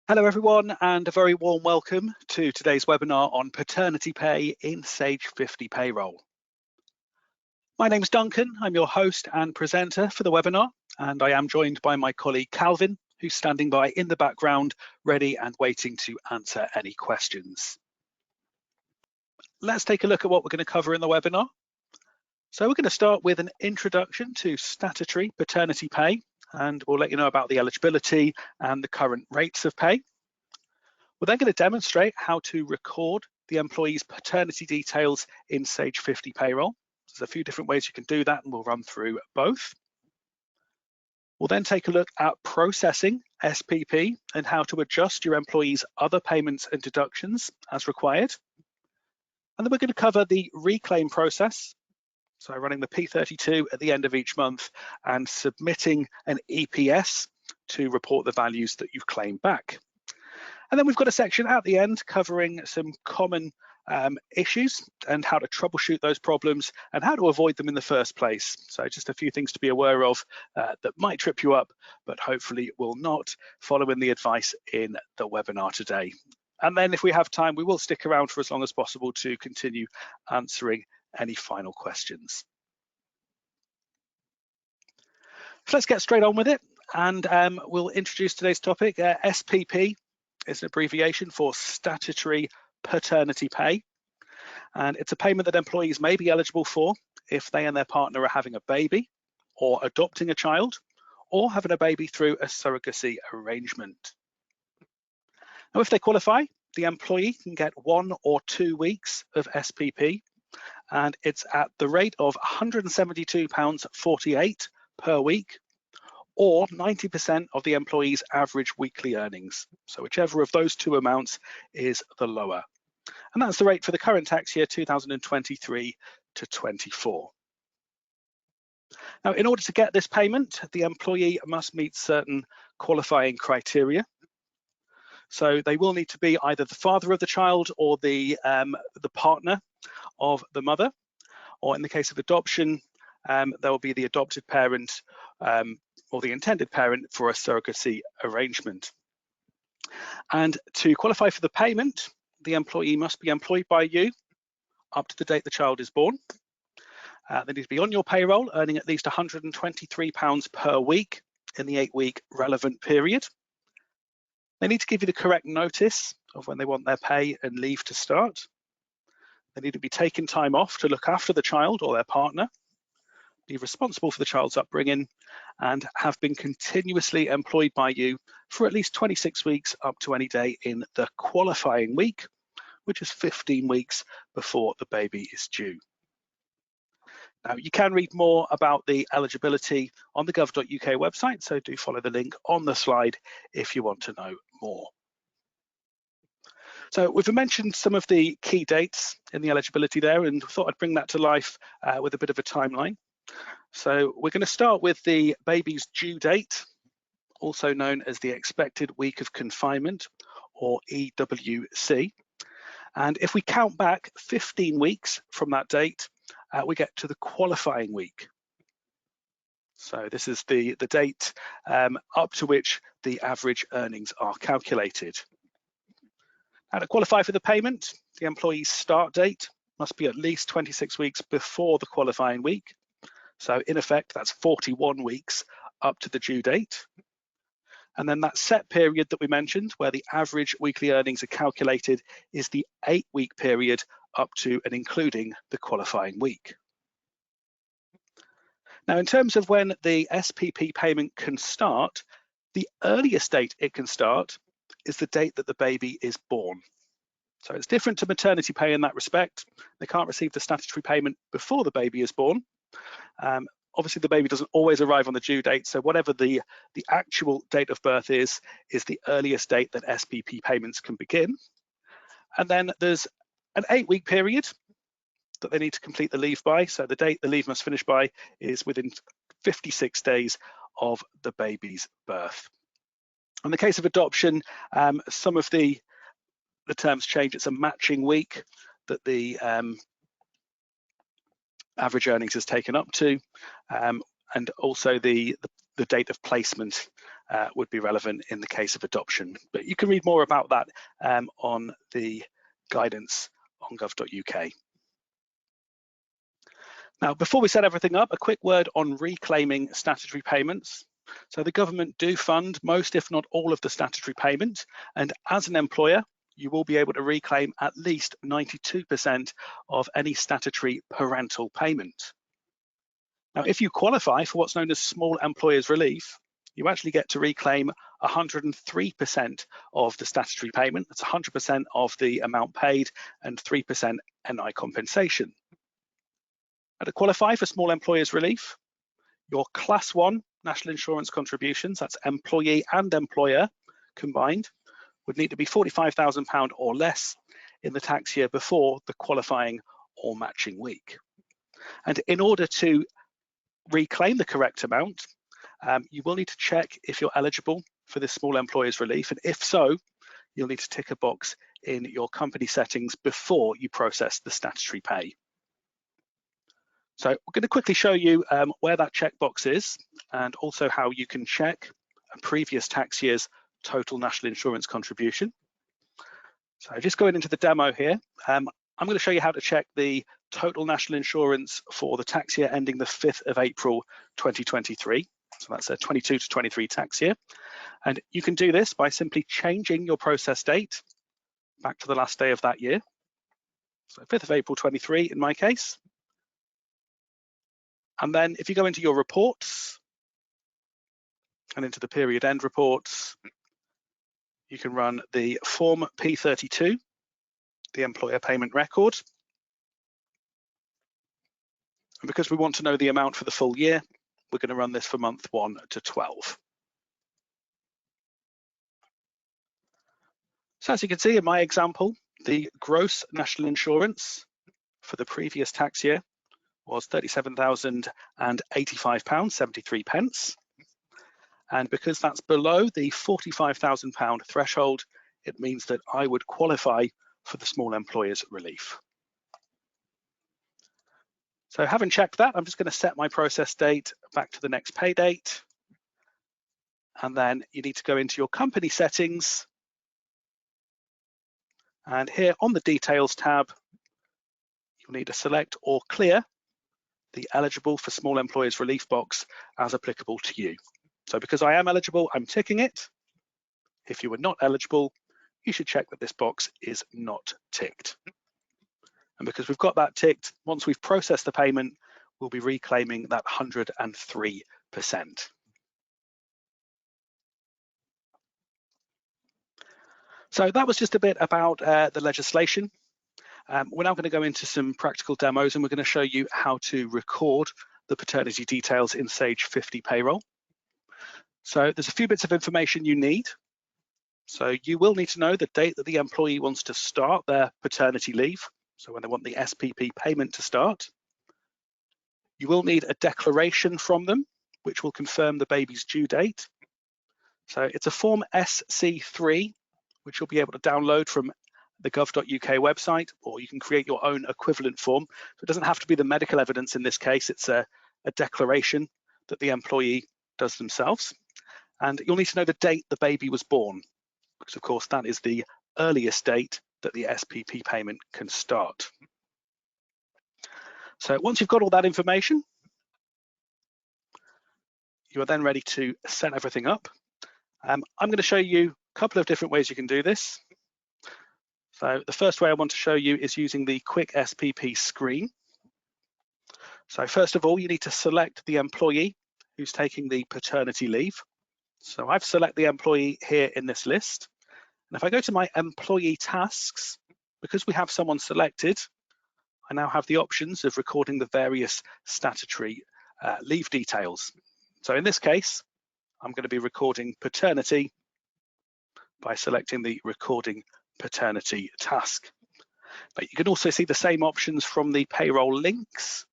Hello everyone, and a very warm welcome to today's webinar on paternity pay in Sage 50 Payroll. My name's Duncan, I'm your host and presenter for the webinar, and I am joined by my colleague Calvin, who's standing by in the background, ready and waiting to answer any questions. Let's take a look at what we're going to cover in the webinar. So we're going to start with an introduction to statutory paternity pay, and we'll let you know about the eligibility and the current rates of pay. We're then going to demonstrate how to record the employee's paternity details in Sage 50 Payroll. There's a few different ways you can do that, and we'll run through both. We'll then take a look at processing SPP and how to adjust your employee's other payments and deductions as required. And then we're going to cover the reclaim process. So running the P32 at the end of each month and submitting an EPS to report the values that you've claimed back. And then we've got a section at the end covering some common issues and how to troubleshoot those problems and how to avoid them in the first place. So just a few things to be aware of that might trip you up, but hopefully will not, following the advice in the webinar today. And then if we have time, we will stick around for as long as possible to continue answering any final questions. So let's get straight on with it, and we'll introduce today's topic. SPP is an abbreviation for statutory paternity pay, and it's a payment that employees may be eligible for if they and their partner are having a baby or adopting a child or having a baby through a surrogacy arrangement. Now, if they qualify, the employee can get 1 or 2 weeks of SPP, and it's at the rate of £172.48 per week, or 90% of the employee's average weekly earnings. So whichever of those two amounts is the lower. And that's the rate for the current tax year 2023 to 24. Now, in order to get this payment, the employee must meet certain qualifying criteria. So they will need to be either the father of the child or the partner of the mother, or in the case of adoption, there will be the adopted parent or the intended parent for a surrogacy arrangement. And to qualify for the payment, the employee must be employed by you up to the date the child is born. They need to be on your payroll, earning at least £123 per week in the 8-week relevant period. They need to give you the correct notice of when they want their pay and leave to start. They need to be taking time off to look after the child or their partner, be responsible for the child's upbringing, and have been continuously employed by you for at least 26 weeks up to any day in the qualifying week, which is 15 weeks before the baby is due. Now, you can read more about the eligibility on the gov.uk website, so do follow the link on the slide if you want to know more. So we've mentioned some of the key dates in the eligibility there, and thought I'd bring that to life with a bit of a timeline. So we're going to start with the baby's due date, also known as the expected week of confinement, or EWC. And if we count back 15 weeks from that date, we get to the qualifying week. So this is the date up to which the average earnings are calculated. Now, to qualify for the payment, the employee's start date must be at least 26 weeks before the qualifying week. So in effect, that's 41 weeks up to the due date. And then that set period that we mentioned, where the average weekly earnings are calculated, is the 8-week period up to and including the qualifying week. Now, in terms of when the SPP payment can start, the earliest date it can start is the date that the baby is born. So it's different to maternity pay in that respect. They can't receive the statutory payment before the baby is born. Obviously, the baby doesn't always arrive on the due date, so whatever the actual date of birth is the earliest date that SPP payments can begin. And then there's an 8-week period that they need to complete the leave by. So the date the leave must finish by is within 56 days of the baby's birth. In the case of adoption, some of the terms change. It's a matching week that the average earnings is taken up to, and also the date of placement would be relevant in the case of adoption. But you can read more about that on the guidance on gov.uk. Now, before we set everything up, a quick word on reclaiming statutory payments. So the government do fund most, if not all, of the statutory payment, and as an employer, you will be able to reclaim at least 92% of any statutory parental payment. Now, if you qualify for what's known as small employers relief, you actually get to reclaim 103% of the statutory payment. That's 100% of the amount paid and 3% NI compensation. Now, to qualify for small employers relief, your Class 1 national insurance contributions, that's employee and employer combined, would need to be £45,000 or less in the tax year before the qualifying or matching week. And in order to reclaim the correct amount, you will need to check if you're eligible for this small employers relief, and if so, you'll need to tick a box in your company settings before you process the statutory pay. So we're going to quickly show you where that checkbox is and also how you can check a previous tax year's total national insurance contribution. So just going into the demo here, I'm going to show you how to check the total national insurance for the tax year ending the 5th of April 2023. So that's a 22 to 23 tax year. And you can do this by simply changing your process date back to the last day of that year. So 5th of April 23 in my case. And then if you go into your reports and into the period end reports, you can run the form P32, the employer payment record. And because we want to know the amount for the full year, we're going to run this for month 1 to 12. So as you can see in my example, the gross national insurance for the previous tax year was £37,085.73. And because that's below the £45,000 threshold, it means that I would qualify for the small employers relief. So having checked that, I'm just going to set my process date back to the next pay date. And then you need to go into your company settings. And here on the details tab, you'll need to select or clear the eligible for small employers relief box as applicable to you. So because I am eligible, I'm ticking it. If you are not eligible, you should check that this box is not ticked. And because we've got that ticked, once we've processed the payment, we'll be reclaiming that 103%. So that was just a bit about the legislation. We're now going to go into some practical demos, and we're going to show you how to record the paternity details in Sage 50 Payroll. So there's a few bits of information you need. So you will need to know the date that the employee wants to start their paternity leave, so when they want the SPP payment to start. You will need a declaration from them, which will confirm the baby's due date. So it's a form SC3, which you'll be able to download from the gov.uk website, or you can create your own equivalent form. So it doesn't have to be the medical evidence in this case, it's a declaration that the employee does themselves. And you'll need to know the date the baby was born, because of course that is the earliest date that the SPP payment can start. So once you've got all that information, you are then ready to set everything up. I'm going to show you a couple of different ways you can do this. So the first way I want to show you is using the quick SPP screen. So first of all, you need to select the employee who's taking the paternity leave. So I've selected the employee here in this list. And if I go to my employee tasks, because we have someone selected, I now have the options of recording the various statutory leave details. So in this case, I'm going to be recording paternity by selecting the recording paternity task. But you can also see the same options from the payroll links.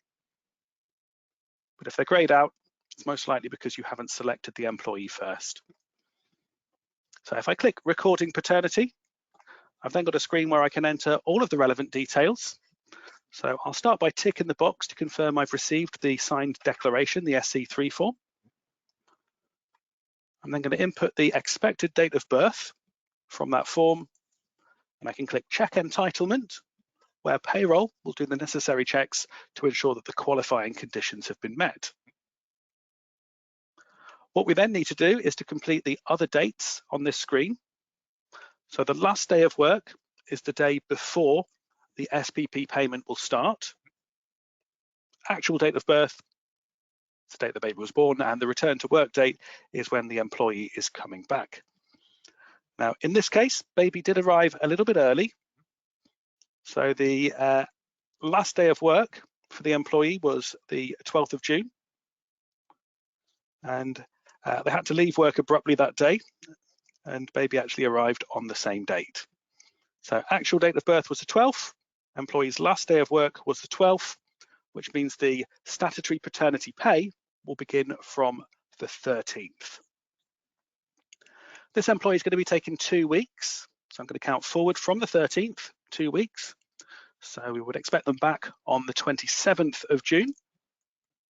But if they're grayed out, it's most likely because you haven't selected the employee first. So if I click recording paternity, I've then got a screen where I can enter all of the relevant details. So I'll start by ticking the box to confirm I've received the signed declaration, the SC3 form. I'm then going to input the expected date of birth from that form, and I can click Check Entitlement, where Payroll will do the necessary checks to ensure that the qualifying conditions have been met. What we then need to do is to complete the other dates on this screen. So the last day of work is the day before the SPP payment will start. Actual date of birth is the date the baby was born, and the return to work date is when the employee is coming back. Now, in this case, baby did arrive a little bit early. So the last day of work for the employee was the 12th of June. And they had to leave work abruptly that day, and baby actually arrived on the same date. So actual date of birth was the 12th. Employee's last day of work was the 12th, which means the statutory paternity pay will begin from the 13th. This employee is going to be taking 2 weeks. So I'm going to count forward from the 13th, 2 weeks. So we would expect them back on the 27th of June.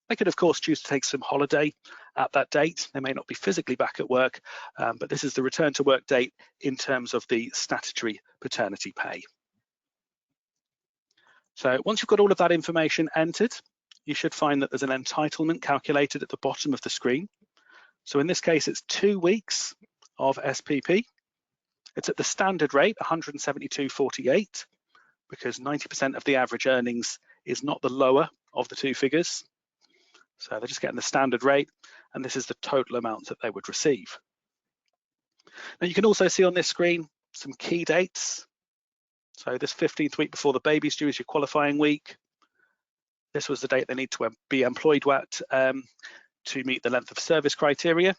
They could, of course, choose to take some holiday at that date. They may not be physically back at work, but this is the return to work date in terms of the statutory paternity pay. So once you've got all of that information entered, you should find that there's an entitlement calculated at the bottom of the screen. So in this case, it's 2 weeks of SPP. It's at the standard rate, 172.48, because 90% of the average earnings is not the lower of the two figures. So they're just getting the standard rate, and this is the total amount that they would receive. Now you can also see on this screen some key dates. So this 15th week before the baby's due is your qualifying week. This was the date they need to be employed at to meet the length of service criteria.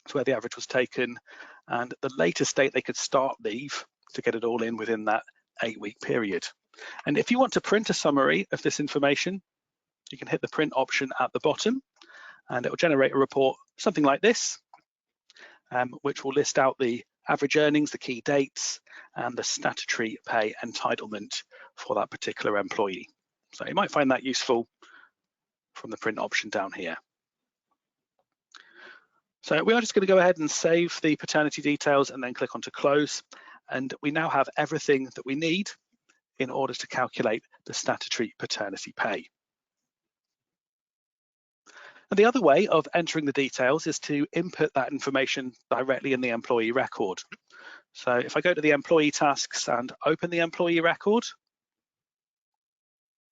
That's where the average was taken, and the latest date they could start leave to get it all in within that 8-week period. And if you want to print a summary of this information, you can hit the print option at the bottom, and it will generate a report something like this, which will list out the average earnings, the key dates, and the statutory pay entitlement for that particular employee. So you might find that useful from the print option down here. So we are just going to go ahead and save the paternity details and then click on to close. And we now have everything that we need in order to calculate the statutory paternity pay. And the other way of entering the details is to input that information directly in the employee record. So if I go to the employee tasks and open the employee record,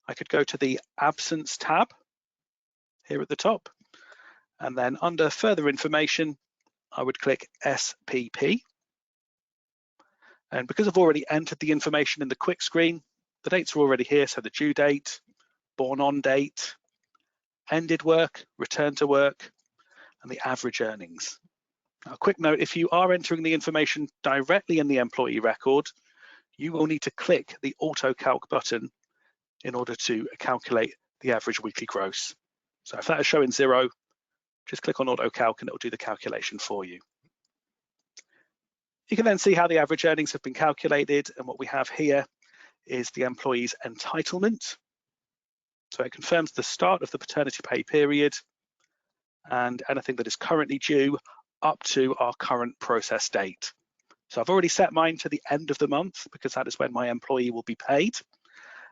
I could go to the absence tab here at the top, and then under further information, I would click SPP. And because I've already entered the information in the quick screen, the dates are already here. So the due date, born on date, ended work, return to work, and the average earnings. Now, a quick note, if you are entering the information directly in the employee record, you will need to click the Auto Calc button in order to calculate the average weekly gross. So if that is showing 0, just click on Auto Calc and it will do the calculation for you. You can then see how the average earnings have been calculated, and what we have here is the employee's entitlement. So it confirms the start of the paternity pay period and anything that is currently due up to our current process date. So I've already set mine to the end of the month because that is when my employee will be paid.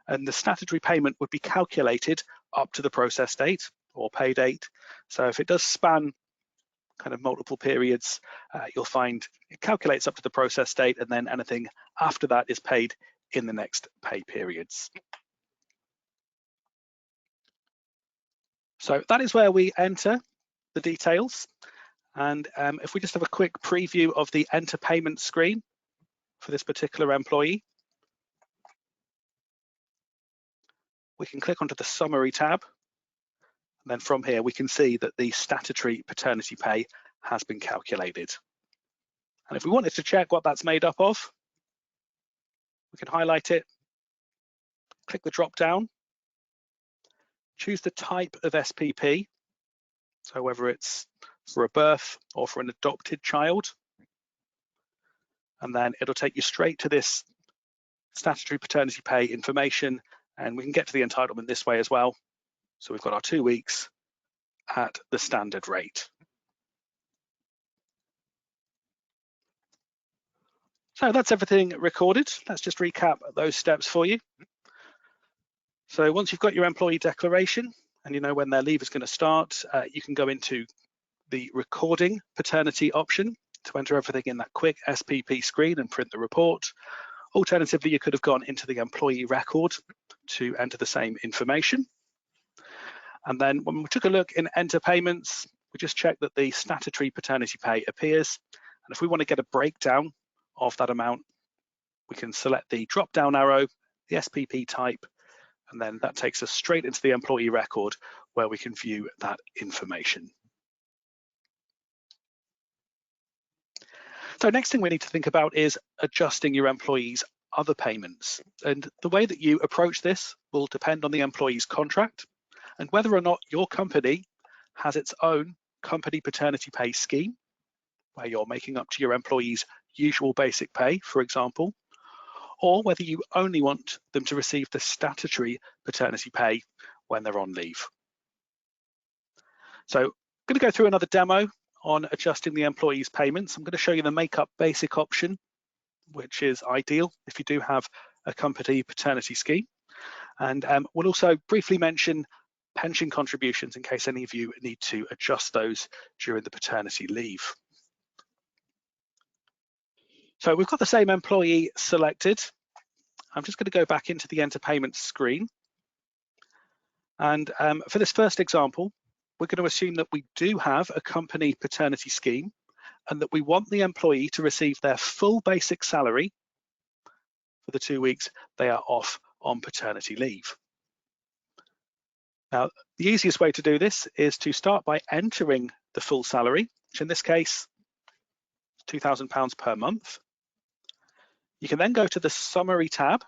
And the statutory payment would be calculated up to the process date or pay date. So if it does span kind of multiple periods, you'll find it calculates up to the process date, and then anything after that is paid in the next pay periods. So that is where we enter the details. And if we just have a quick preview of the enter payment screen for this particular employee, we can click onto the summary tab. And then from here, we can see that the statutory paternity pay has been calculated. And if we wanted to check what that's made up of, we can highlight it, click the drop down, choose the type of SPP, so whether it's for a birth or for an adopted child, and then it'll take you straight to this statutory paternity pay information, and we can get to the entitlement this way as well. So we've got our 2 weeks at the standard rate. So that's everything recorded. Let's just recap those steps for you. So once you've got your employee declaration and you know when their leave is going to start, you can go into the recording paternity option to enter everything in that quick SPP screen and print the report. Alternatively, you could have gone into the employee record to enter the same information. And then when we took a look in enter payments, we just checked that the statutory paternity pay appears. And if we want to get a breakdown of that amount, we can select the drop-down arrow, the SPP type, and then that takes us straight into the employee record where we can view that information. So next thing we need to think about is adjusting your employees' other payments. And the way that you approach this will depend on the employee's contract and whether or not your company has its own company paternity pay scheme, where you're making up to your employees' usual basic pay, for example, or whether you only want them to receive the statutory paternity pay when they're on leave. So I'm going to go through another demo on adjusting the employee's payments. I'm going to show you the make up basic option, which is ideal if you do have a company paternity scheme. And we'll also briefly mention pension contributions in case any of you need to adjust those during the paternity leave. So we've got the same employee selected. I'm just going to go back into the enter payments screen. And for this first example, we're going to assume that we do have a company paternity scheme and that we want the employee to receive their full basic salary for the 2 weeks they are off on paternity leave. Now, the easiest way to do this is to start by entering the full salary, which in this case, is £2,000 per month. You can then go to the Summary tab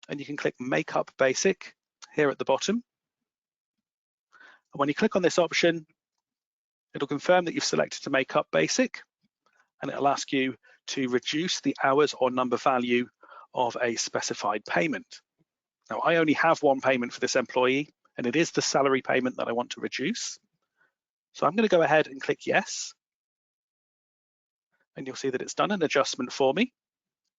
and you can click Make Up Basic here at the bottom. And when you click on this option, it'll confirm that you've selected to make up basic, and it'll ask you to reduce the hours or number value of a specified payment. Now, I only have one payment for this employee, and it is the salary payment that I want to reduce. So I'm going to go ahead and click yes. And you'll see that it's done an adjustment for me.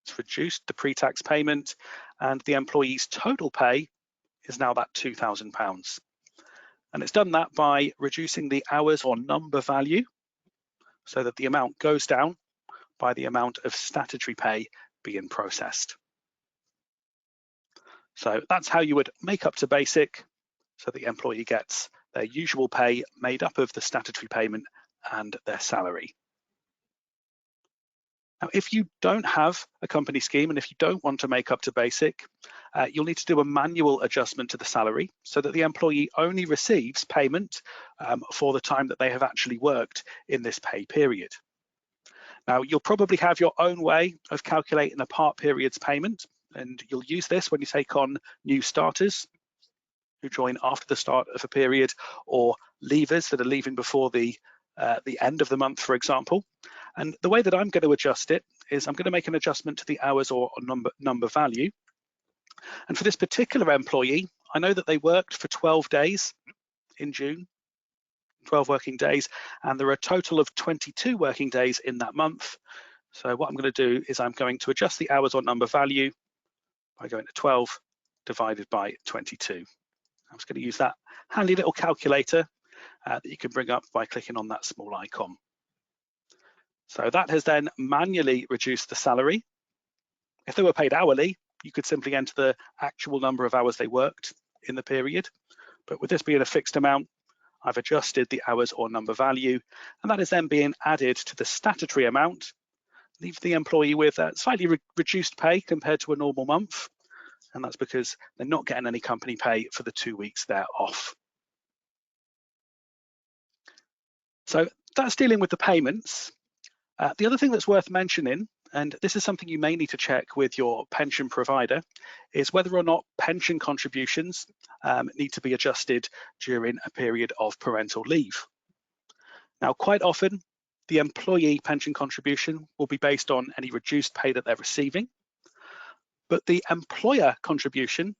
It's reduced the pre-tax payment, and the employee's total pay is now that £2,000. And it's done that by reducing the hours or number value so that the amount goes down by the amount of statutory pay being processed. So that's how you would make up to basic so the employee gets their usual pay made up of the statutory payment and their salary. Now, if you don't have a company scheme and if you don't want to make up to basic, you'll need to do a manual adjustment to the salary so that the employee only receives payment for the time that they have actually worked in this pay period. Now, you'll probably have your own way of calculating a part period's payment, and you'll use this when you take on new starters who join after the start of a period, or leavers that are leaving before the end of the month, for example. And the way that I'm going to adjust it is I'm going to make an adjustment to the hours or number value. And for this particular employee, I know that they worked for 12 days in June, 12 working days, and there are a total of 22 working days in that month. So what I'm going to do is I'm going to adjust the hours or number value by going to 12 divided by 22. I'm just going to use that handy little calculator that you can bring up by clicking on that small icon. So that has then manually reduced the salary. If they were paid hourly, you could simply enter the actual number of hours they worked in the period. But with this being a fixed amount, I've adjusted the hours or number value, and that is then being added to the statutory amount, leave the employee with a slightly reduced pay compared to a normal month. And that's because they're not getting any company pay for the 2 weeks they're off. So that's dealing with the payments. The other thing that's worth mentioning, and this is something you may need to check with your pension provider, is whether or not pension contributions need to be adjusted during a period of parental leave. Now, quite often, the employee pension contribution will be based on any reduced pay that they're receiving, but the employer contribution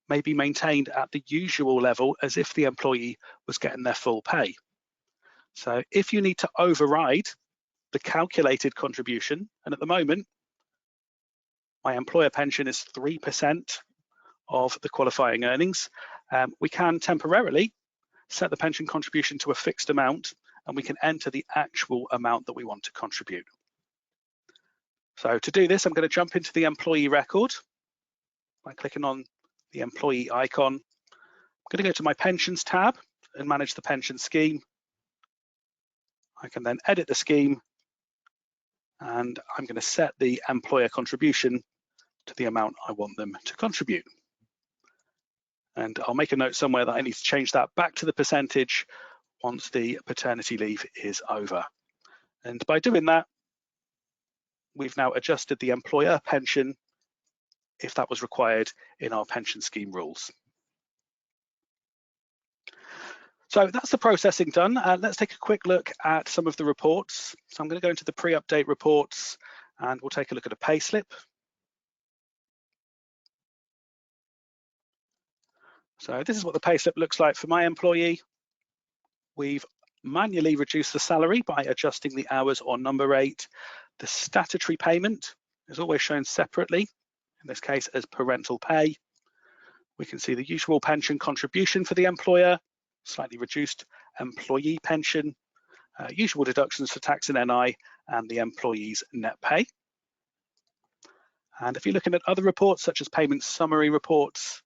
may be maintained at the usual level as if the employee was getting their full pay. So if you need to override the calculated contribution, and at the moment, my employer pension is 3% of the qualifying earnings, we can temporarily set the pension contribution to a fixed amount, and we can enter the actual amount that we want to contribute. So to do this, I'm going to jump into the employee record by clicking on the employee icon. I'm going to go to my pensions tab and manage the pension scheme. I can then edit the scheme, and I'm going to set the employer contribution to the amount I want them to contribute. And I'll make a note somewhere that I need to change that back to the percentage once the paternity leave is over. And by doing that, we've now adjusted the employer pension if that was required in our pension scheme rules. So that's the processing done. Let's take a quick look at some of the reports. So I'm going to go into the pre-update reports, and we'll take a look at a payslip. So this is what the payslip looks like for my employee. We've manually reduced the salary by adjusting the hours or number rate. The statutory payment is always shown separately, in this case as parental pay. We can see the usual pension contribution for the employer, slightly reduced employee pension, usual deductions for tax and NI, and the employee's net pay. And if you're looking at other reports, such as payment summary reports,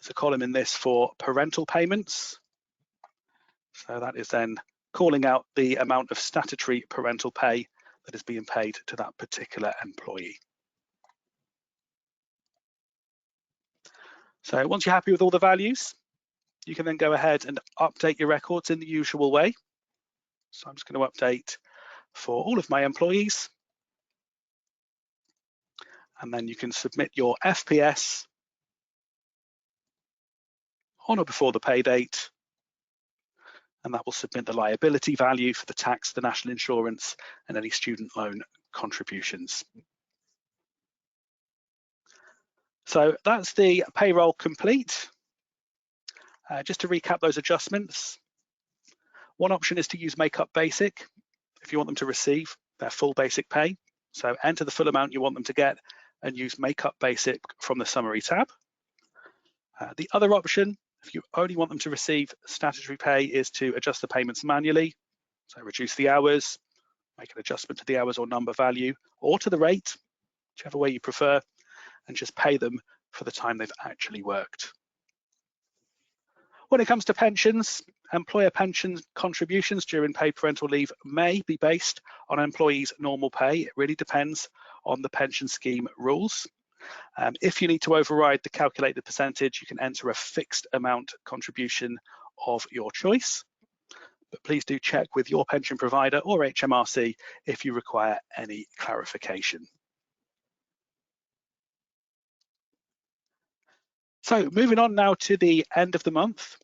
there's a column in this for parental payments. So that is then calling out the amount of statutory parental pay that is being paid to that particular employee. So once you're happy with all the values, you can then go ahead and update your records in the usual way. So I'm just going to update for all of my employees. And then you can submit your FPS on or before the pay date. And that will submit the liability value for the tax, the national insurance, and any student loan contributions. So that's the payroll complete. Just to recap those adjustments, one option is to use Make-up Basic if you want them to receive their full basic pay. So enter the full amount you want them to get and use Make-up Basic from the Summary tab. The other option, if you only want them to receive statutory pay, is to adjust the payments manually. So reduce the hours, make an adjustment to the hours or number value, or to the rate, whichever way you prefer, and just pay them for the time they've actually worked. When it comes to pensions, employer pension contributions during paid parental leave may be based on an employee's normal pay. It really depends on the pension scheme rules. If you need to override the calculated percentage, you can enter a fixed amount contribution of your choice. But please do check with your pension provider or HMRC if you require any clarification. So moving on now to the end of the month.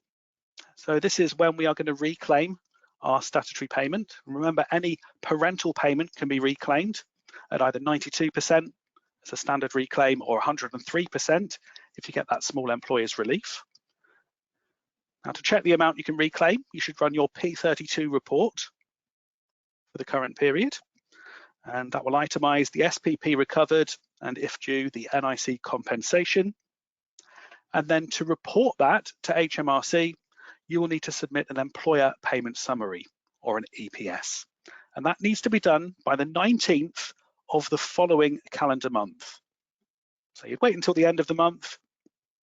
So this is when we are going to reclaim our statutory payment. Remember, any parental payment can be reclaimed at either 92% as a standard reclaim or 103% if you get that small employer's relief. Now, to check the amount you can reclaim, you should run your P32 report for the current period, and that will itemize the SPP recovered and, if due, the NIC compensation. And then to report that to HMRC, you will need to submit an employer payment summary or an EPS. And that needs to be done by the 19th of the following calendar month. So you'd wait until the end of the month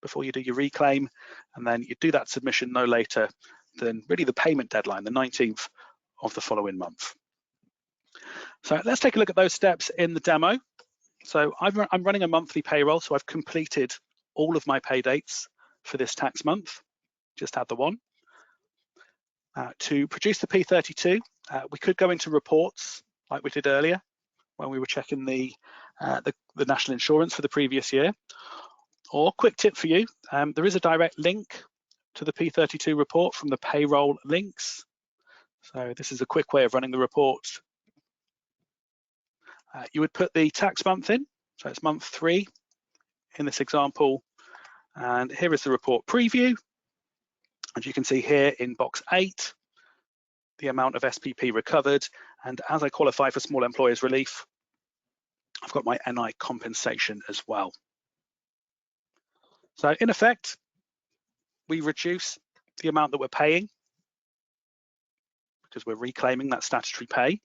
before you do your reclaim, and then you do that submission no later than really the payment deadline, the 19th of the following month. So let's take a look at those steps in the demo. So I'm running a monthly payroll, so I've completed all of my pay dates for this tax month, just had the one. To produce the P32, we could go into reports like we did earlier when we were checking the national insurance for the previous year. Or quick tip for you, there is a direct link to the P32 report from the payroll links. So this is a quick way of running the report. You would put the tax month in, so it's month 3 in this example. And here is the report preview. As you can see here in box 8, the amount of SPP recovered. And as I qualify for small employers relief, I've got my NI compensation as well. So in effect, we reduce the amount that we're paying because we're reclaiming that statutory pay,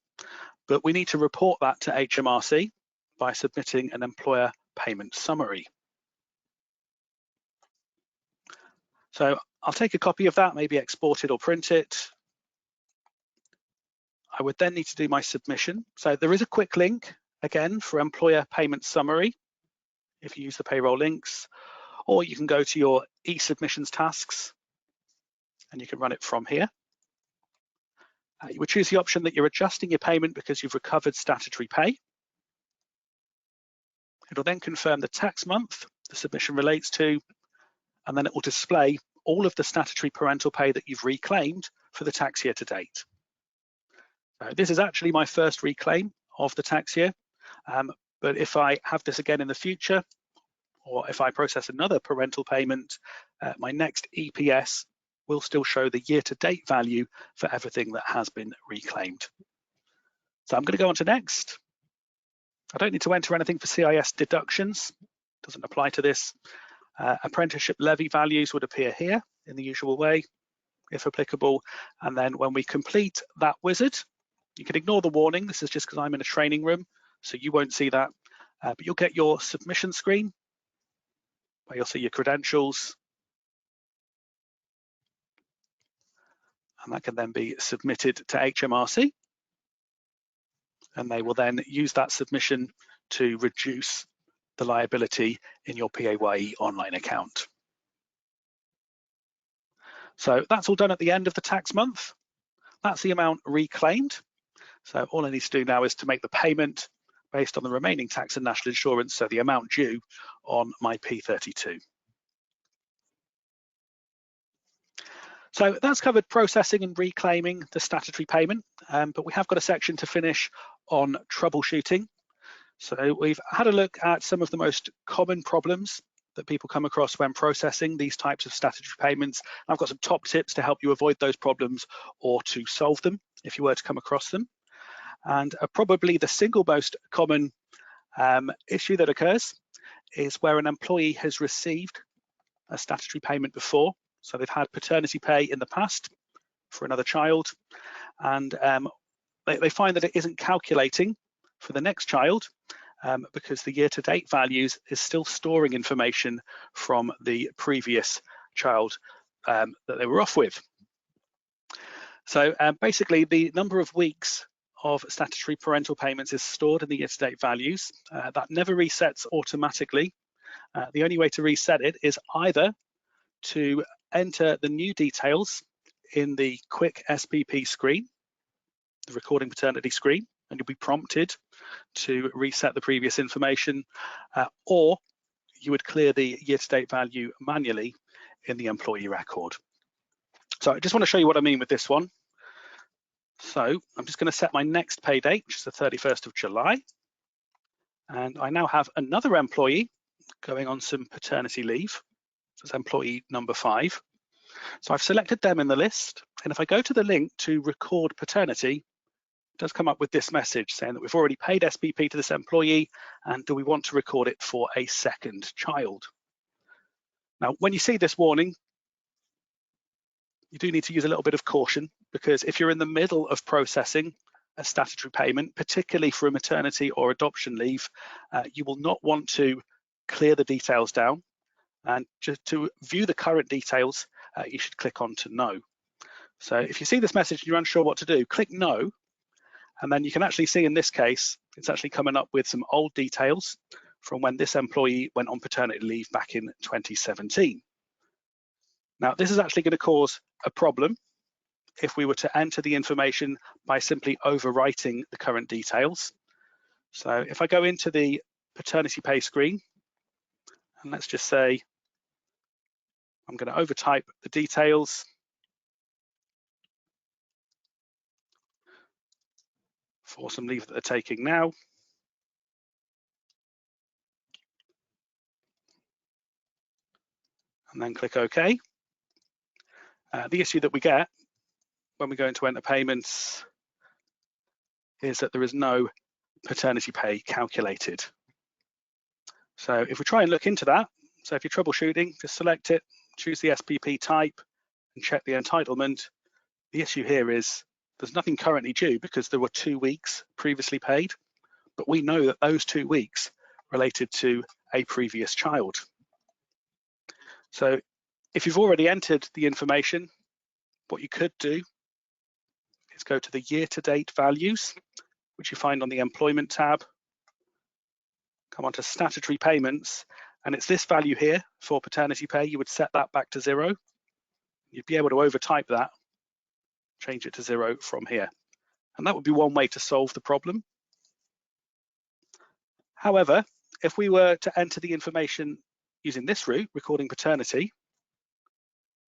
but we need to report that to HMRC by submitting an employer payment summary. So I'll take a copy of that, maybe export it or print it. I would then need to do my submission. So there is a quick link, again, for employer payment summary, if you use the payroll links, or you can go to your e-submissions tasks and you can run it from here. You would choose the option that you're adjusting your payment because you've recovered statutory pay. It'll then confirm the tax month the submission relates to, and then it will display all of the statutory parental pay that you've reclaimed for the tax year to date. This is actually my first reclaim of the tax year, but if I have this again in the future, or if I process another parental payment, my next EPS will still show the year-to-date value for everything that has been reclaimed. So I'm going to go on to next. I don't need to enter anything for CIS deductions, doesn't apply to this. Apprenticeship levy values would appear here in the usual way, if applicable. And then when we complete that wizard, you can ignore the warning. This is just because I'm in a training room, so you won't see that. But you'll get your submission screen where you'll see your credentials. And that can then be submitted to HMRC. And they will then use that submission to reduce the liability in your PAYE online account. So that's all done at the end of the tax month. That's the amount reclaimed. So all I need to do now is to make the payment based on the remaining tax and national insurance, so the amount due on my P32. So that's covered processing and reclaiming the statutory payment, but we have got a section to finish on troubleshooting. So we've had a look at some of the most common problems that people come across when processing these types of statutory payments. I've got some top tips to help you avoid those problems or to solve them if you were to come across them. And probably the single most common issue that occurs is where an employee has received a statutory payment before. So they've had paternity pay in the past for another child, and they find that it isn't calculating for the next child because the year-to-date values is still storing information from the previous child that they were off with. So basically, the number of weeks of statutory parental payments is stored in the year-to-date values. That never resets automatically. The only way to reset it is either to enter the new details in the quick SPP screen, the recording paternity screen, and you'll be prompted to reset the previous information, or you would clear the year-to-date value manually in the employee record. So I just want to show you what I mean with this one. So I'm just going to set my next pay date, which is the 31st of July. And I now have another employee going on some paternity leave. That's employee number 5. So I've selected them in the list. And if I go to the link to record paternity, it does come up with this message saying that we've already paid SPP to this employee, and do we want to record it for a second child? Now, when you see this warning, you do need to use a little bit of caution, because if you're in the middle of processing a statutory payment, particularly for a maternity or adoption leave, you will not want to clear the details down. And just to view the current details, you should click on to no. So if you see this message and you're unsure what to do, click no, and then you can actually see in this case, it's actually coming up with some old details from when this employee went on paternity leave back in 2017. Now, this is actually going to cause a problem if we were to enter the information by simply overwriting the current details. So if I go into the paternity pay screen, and let's just say I'm going to overtype the details. For some leave that they're taking now. And then click OK. The issue that we get when we go into enter payments is that there is no paternity pay calculated. So if we try and look into that, so if you're troubleshooting, just select it, choose the SPP type and check the entitlement. The issue here is there's nothing currently due because there were 2 weeks previously paid, but we know that those 2 weeks related to a previous child. So if you've already entered the information, what you could do is go to the year-to-date values, which you find on the Employment tab, come onto Statutory Payments, and it's this value here for paternity pay. You would set that back to 0. You'd be able to overtype that, change it to 0 from here. And that would be one way to solve the problem. However, if we were to enter the information using this route, recording paternity,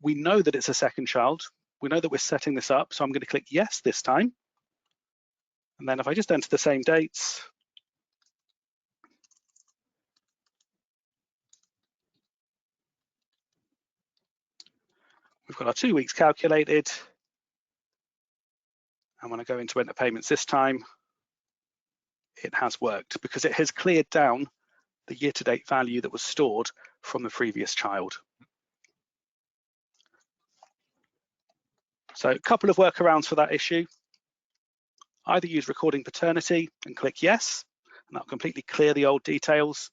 we know that it's a second child. We know that we're setting this up, so I'm going to click yes this time. And then if I just enter the same dates, we've got our 2 weeks calculated. And when I go into enter payments this time, it has worked because it has cleared down the year-to-date value that was stored from the previous child. So a couple of workarounds for that issue. Either use recording paternity and click yes, and that'll completely clear the old details.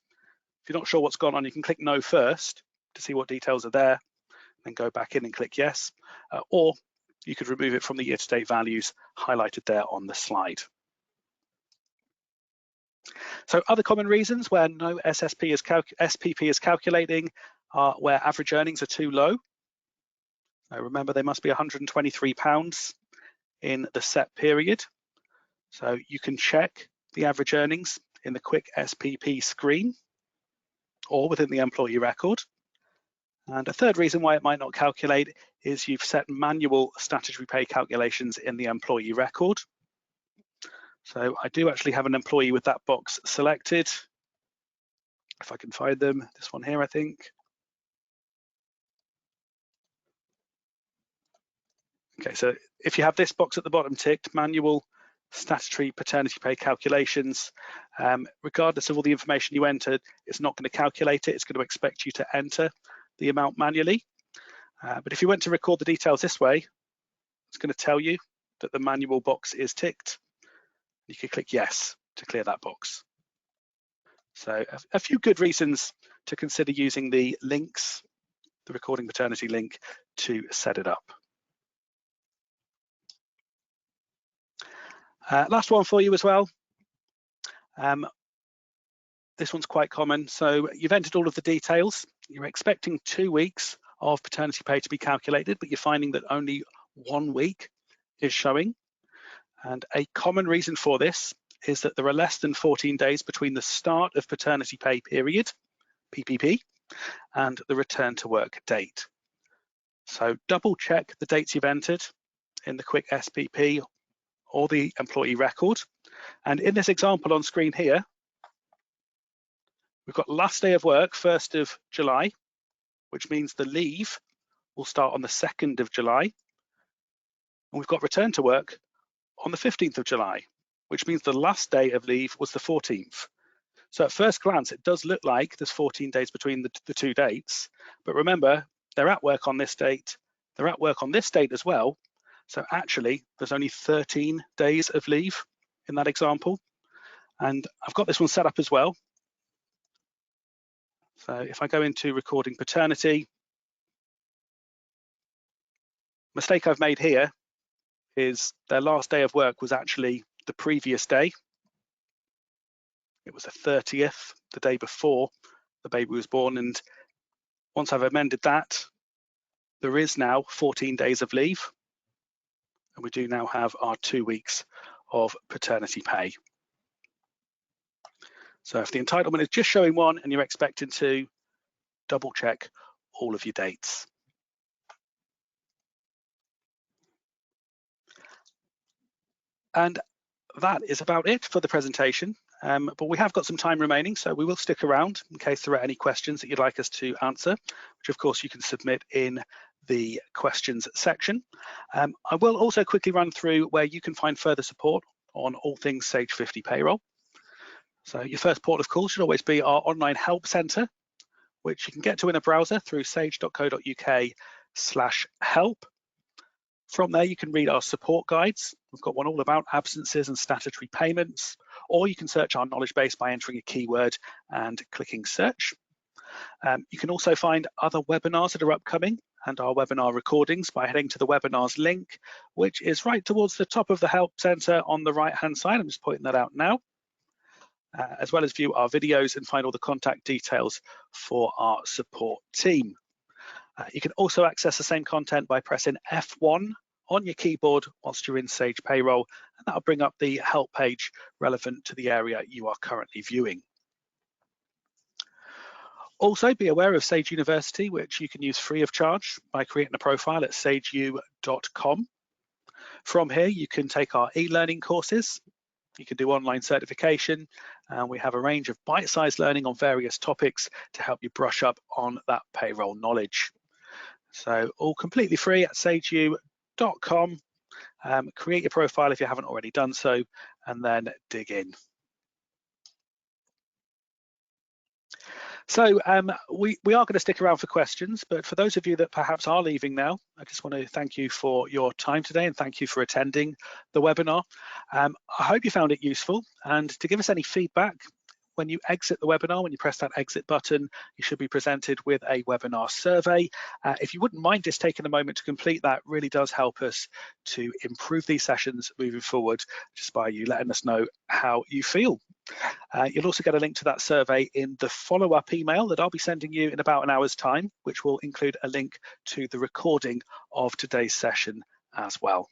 If you're not sure what's gone on, you can click no first to see what details are there, then go back in and click yes, or you could remove it from the year-to-date values highlighted there on the slide. So other common reasons where no SPP is calculating are where average earnings are too low. Now remember, they must be £123 in the set period. So you can check the average earnings in the quick SPP screen or within the employee record. And a third reason why it might not calculate is you've set manual statutory pay calculations in the employee record. So I do actually have an employee with that box selected. If I can find them, this one here, I think. Okay, so if you have this box at the bottom ticked, manual statutory paternity pay calculations, regardless of all the information you entered, it's not going to calculate it. It's going to expect you to enter the amount manually. But if you went to record the details this way, it's going to tell you that the manual box is ticked. You can click yes to clear that box. So a few good reasons to consider using the links, the recording paternity link, to set it up. Last one for you as well. This one's quite common. So you've entered all of the details. You're expecting 2 weeks of paternity pay to be calculated, but you're finding that only 1 week is showing. And a common reason for this is that there are less than 14 days between the start of paternity pay period, PPP, and the return to work date. So double check the dates you've entered in the quick SPP or the employee record. And in this example on screen here, we've got last day of work, 1st of July, which means the leave will start on the 2nd of July. And we've got return to work on the 15th of July, which means the last day of leave was the 14th. So at first glance, it does look like there's 14 days between the two dates, but remember, they're at work on this date, they're at work on this date as well. So actually, there's only 13 days of leave in that example. And I've got this one set up as well. So if I go into recording paternity, mistake I've made here is their last day of work was actually the previous day. It was the 30th, the day before the baby was born. And once I've amended that, there is now 14 days of leave. And we do now have our 2 weeks of paternity pay. So if the entitlement is just showing 1 and you're expecting 2, double check all of your dates. And that is about it for the presentation. But we have got some time remaining, so we will stick around in case there are any questions that you'd like us to answer, which of course you can submit in the questions section. I will also quickly run through where you can find further support on all things Sage 50 Payroll. So your first port of call should always be our online help centre, which you can get to in a browser through sage.co.uk/help. From there, you can read our support guides. We've got one all about absences and statutory payments, or you can search our knowledge base by entering a keyword and clicking search. You can also find other webinars that are upcoming and our webinar recordings by heading to the webinars link, which is right towards the top of the help centre on the right-hand side. I'm just pointing that out now. As well as view our videos and find all the contact details for our support team. You can also access the same content by pressing F1 on your keyboard whilst you're in Sage Payroll, and that'll bring up the help page relevant to the area you are currently viewing. Also, be aware of Sage University, which you can use free of charge by creating a profile at sageu.com. From here, you can take our e-learning courses. You can do online certification, and we have a range of bite-sized learning on various topics to help you brush up on that payroll knowledge. So all completely free at sageu.com. Create your profile if you haven't already done so, and then dig in. So we are going to stick around for questions, but for those of you that perhaps are leaving now, I just want to thank you for your time today and thank you for attending the webinar. I hope you found it useful, and to give us any feedback, when you exit the webinar, when you press that exit button, you should be presented with a webinar survey. If you wouldn't mind just taking a moment to complete that, really does help us to improve these sessions moving forward, just by you letting us know how you feel. You'll also get a link to that survey in the follow-up email that I'll be sending you in about an hour's time, which will include a link to the recording of today's session as well.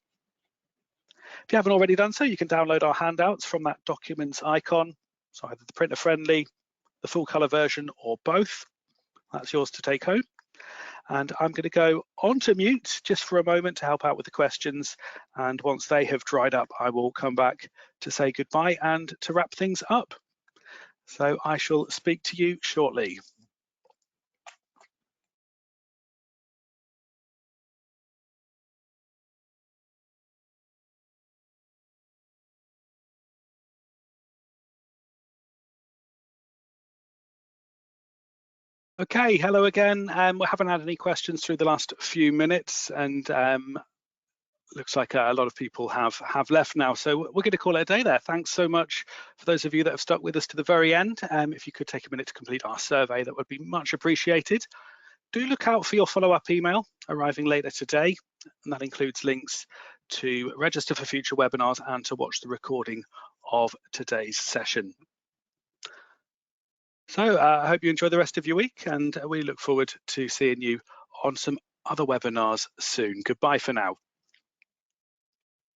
If you haven't already done so, you can download our handouts from that documents icon. So either the printer friendly, the full colour version, or both. That's yours to take home. And I'm going to go on to mute just for a moment to help out with the questions. And once they have dried up, I will come back to say goodbye and to wrap things up. So I shall speak to you shortly. Okay, hello again. We haven't had any questions through the last few minutes, and looks like a lot of people have left now, so we're going to call it a day there. Thanks so much for those of you that have stuck with us to the very end. If you could take a minute to complete our survey, that would be much appreciated. Do look out for your follow-up email arriving later today, and that includes links to register for future webinars and to watch the recording of today's session. So I hope you enjoy the rest of your week, and we look forward to seeing you on some other webinars soon. Goodbye for now.